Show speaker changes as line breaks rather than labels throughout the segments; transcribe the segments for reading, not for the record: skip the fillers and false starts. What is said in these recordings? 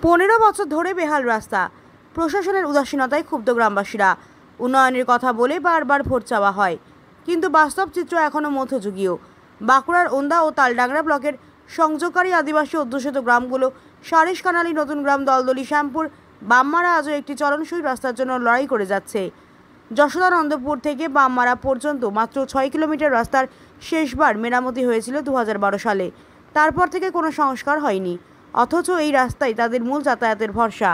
15 বছর ধরে বেহাল রাস্তা, প্রশাসনের উদাসীনতায় ক্ষুব্ধ গ্রামবাসীরা। উন্নয়নের কথা বলে বারবার ভোট চাওয়া হয়, কিন্তু বাস্তব চিত্র এখনও মধ্যযুগীয়। বাঁকুড়ার ওন্দা ও তালডাংরা ব্লকের সংযোগকারী আদিবাসী অধ্যুষিত গ্রামগুলো সারিস, কানালি, নতুন গ্রাম, দলদলি, শ্যামপুর, বামমারা আজও একটি চলনসই রাস্তার জন্য লড়াই করে যাচ্ছে। যশোদানন্দপুর থেকে বামমারা পর্যন্ত মাত্র 6 কিলোমিটার রাস্তার শেষবার মেরামতি হয়েছিল 2012 সালে। তারপর থেকে কোনো সংস্কার হয়নি, অথচ এই রাস্তাই তাদের মূল যাতায়াতের ভরসা।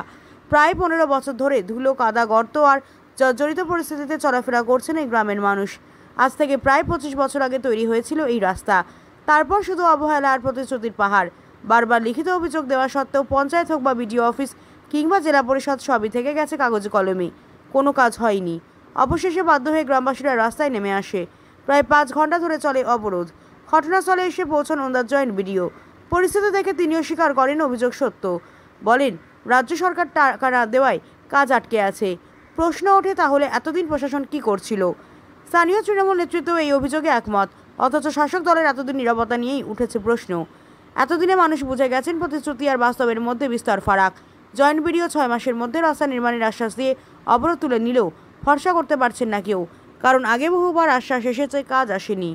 প্রায় 15 বছর ধরে ধুলো, কাদা, গর্ত আর জর্জরিত পরিস্থিতিতে চলাফেরা করছেন এই গ্রামের মানুষ। আজ থেকে প্রায় 25 বছর আগে তৈরি হয়েছিল এই রাস্তা। তারপর শুধু অবহেলা আর প্রতিশ্রুতির পাহাড়। বারবার লিখিত অভিযোগ দেওয়া সত্ত্বেও পঞ্চায়েত হোক বা বিডিও অফিস কিংবা জেলা পরিষদ সবই থেকে গেছে কাগজে কলমে, কোনো কাজ হয়নি। অবশেষে বাধ্য হয়ে গ্রামবাসীরা রাস্তায় নেমে আসে। প্রায় 5 ঘন্টা ধরে চলে অবরোধ। ঘটনাস্থলে এসে পৌঁছন ওন্দার জয়েন্ট বিডিও। পরিস্থিতি দেখে তিনিও স্বীকার করেন অভিযোগ সত্য। বলেন, রাজ্য সরকার টাকা না দেওয়ায় কাজ আটকে আছে। প্রশ্ন ওঠে, তাহলে এতদিন প্রশাসন কি করছিল? স্থানীয় তৃণমূল নেতৃত্ব এই অভিযোগে একমত, অথচ শাসক দলের এতদিন নীরবতা নিয়েই উঠেছে প্রশ্ন। এতদিনে মানুষ বুঝে গেছেন প্রতিশ্রুতি আর বাস্তবের মধ্যে বিস্তর ফারাক। জয়েন্ট বিডিও 6 মাসের মধ্যে রাস্তা নির্মাণের আশ্বাস দিয়ে অবরোধ তুলে নিলেও ভরসা করতে পারছেন না কেউ, কারণ আগে বহুবার আশ্বাস এসেছে, কাজ আসেনি।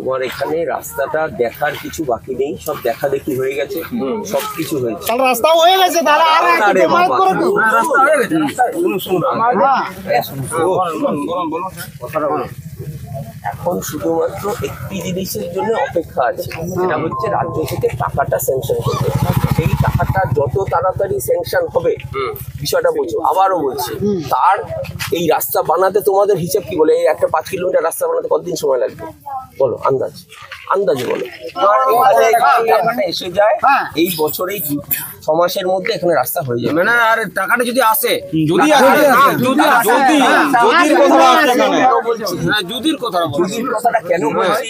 তোমার এখানে রাস্তাটা দেখার কিছু বাকি নেই, সব দেখা দেখি হয়ে গেছে, সবকিছু হয়েছে।
রাস্তা হয়ে গেছে দাদা, আর
আরে বাবা,
রাস্তা হয়ে গেছে।
এখন শুধুমাত্র একটি জিনিসের জন্য অপেক্ষা আছে, সেটা হচ্ছে রাজ্য থেকে টাকাটা স্যাংশন করতে। সেই টাকাটা যত তাড়াতাড়ি স্যাংশন হবে, বিষয়টা বলছো, আবারও বলছি, তার এই রাস্তা বানাতে তোমাদের হিসেব কি বলে? এই একটা 5 কিলোমিটার রাস্তা বানাতে কতদিন সময় লাগবে বলো? আন্দাজে বলো। টাকাটা এসে যায় এই বছরেই 6 মাসের মধ্যে এখানে রাস্তা হয়ে যাবে।
মানে আর টাকাটা যদি আসে, যদির কথাটা কেন বলছি,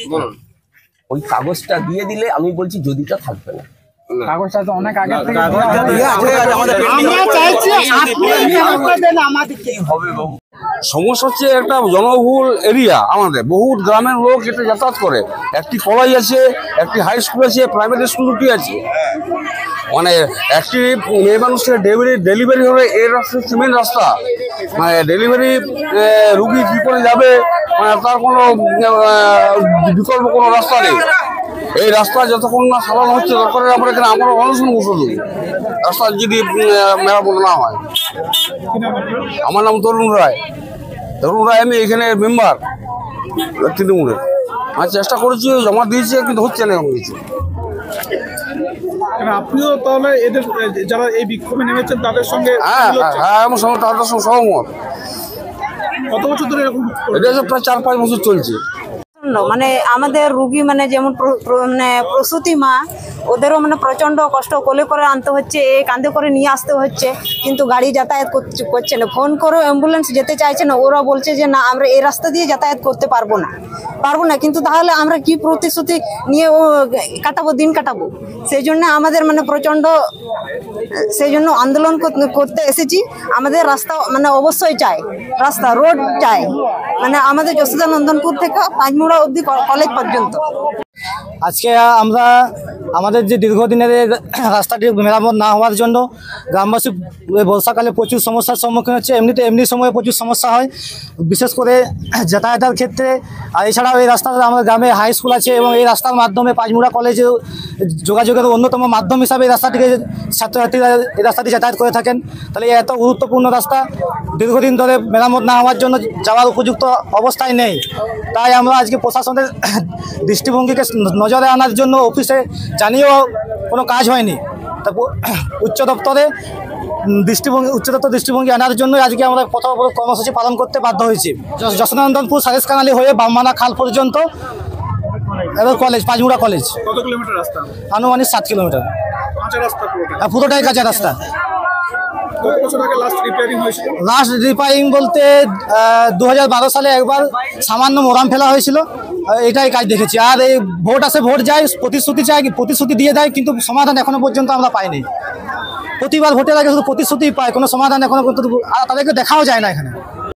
ওই কাগজটা দিয়ে দিলে আমি বলছি যদিটা থাকবে না।
কাগজটা তো অনেক আগে থেকে
সমস্যা হচ্ছে একটা জনবহুল এরিয়া, আমাদের বহুত গ্রামের লোক এটা যাতায়াত করে। একটি কলেজ আছে, একটি হাই স্কুল আছে, প্রাইমারি স্কুল দুটি আছে। মানে একটি মেয়ে মানুষের ডেলিভারি হবে এই রাস্তা, সিমেন্ট রাস্তা, মানে ডেলিভারি রুগী কী করে যাবে, মানে তার কোনো বিকল্প কোনো রাস্তা নেই। এই রাস্তা যতক্ষণ না সারানো হচ্ছে, দরকার আমরা এখানে আমরা অনশন বসে রাস্তা যদি মেরামত না হয়। আমার নাম তরুণ রায়। আমি এখানে মেম্বার তৃণমূলের। আমি চেষ্টা করেছি, জমা দিয়েছি, কিন্তু হচ্ছে না এরকম কিছু।
আপনিও তাহলে এদের যারা এই বিক্ষোভে নেমেছেন তাদের সঙ্গে?
হ্যাঁ, আমার সঙ্গে তাদের সঙ্গে সহমত।
কত বছর ধরে এরকম?
এটা প্রায় 4-5 বছর চলছে।
মানে আমাদের রুগী মানে যেমন মানে প্রসূতি মা, ওদেরও মানে প্রচণ্ড কষ্ট, কোলে করে আনতে হচ্ছে, কাঁধে করে নিয়ে আসতে হচ্ছে, কিন্তু গাড়ি যাতায়াত করছে না। ফোন করেও অ্যাম্বুলেন্স যেতে চাইছে না, ওরা বলছে যে না, আমরা এই রাস্তা দিয়ে যাতায়াত করতে পারবো না। কিন্তু তাহলে আমরা কি প্রতিশ্রুতি নিয়ে দিন কাটাবো? সেই জন্য আমাদের মানে প্রচণ্ড, সেই জন্য আন্দোলন করতে এসেছি। আমাদের রাস্তা মানে অবশ্যই চাই, রাস্তা রোড চাই, মানে আমাদের যশোদানন্দনপুর থেকে পাঁচমুড়া অবধি কলেজ পর্যন্ত।
আজকে আমরা আমাদের যে দীর্ঘদিনের রাস্তাটি মেরামত না হওয়ার জন্য গ্রামবাসী বর্ষাকালে প্রচুর সমস্যার সম্মুখীন হচ্ছে। এমনি সময়ে প্রচুর সমস্যা হয়, বিশেষ করে যাতায়াতের ক্ষেত্রে। আর এছাড়াও এই রাস্তাটা আমাদের গ্রামে হাই স্কুল আছে, এবং এই রাস্তার মাধ্যমে পাঁচমুড়া কলেজে যোগাযোগের অন্যতম মাধ্যম হিসাবে এই রাস্তাটিকে ছাত্রছাত্রীরা এই রাস্তাটি যাতায়াত করে থাকেন। তাহলে এত গুরুত্বপূর্ণ রাস্তা দীর্ঘদিন ধরে মেরামত না হওয়ার জন্য যাওয়ার উপযুক্ত অবস্থায় নেই। তাই আমরা আজকে প্রশাসনের দৃষ্টিভঙ্গিকে নজরে আনার জন্য অফিসে জানিয়েও কোনো কাজ হয়নি। তারপর উচ্চদপ্তর দৃষ্টিভঙ্গি আনার জন্য আজকে আমরা পথ অবরোধ কর্মসূচি পালন করতে বাধ্য হয়েছি। যশোদানন্দনপুর সারেস কানালি হয়ে বামমানা খাল পর্যন্ত এবং কলেজ, পাঁচমুড়া কলেজ।
কত কিলোমিটার রাস্তা?
আনুমানিক 7 কিলোমিটার। পুরোটাই কাঁচা রাস্তা। লাস্ট রিপেয়ারিং বলতে 2012 সালে একবার সামান্য মোরাম ফেলা হয়েছিল, এটাই কাজ দেখেছি। আর এই ভোট আসে, ভোট যায়, প্রতিশ্রুতি দিয়ে দেয়, কিন্তু সমাধান এখনো পর্যন্ত আমরা পাইনি। প্রতিবার ভোটের আগে শুধু প্রতিশ্রুতি পাই, কোনো সমাধান এখনো পর্যন্ত তাদেরকে দেখাও যায় না এখানে।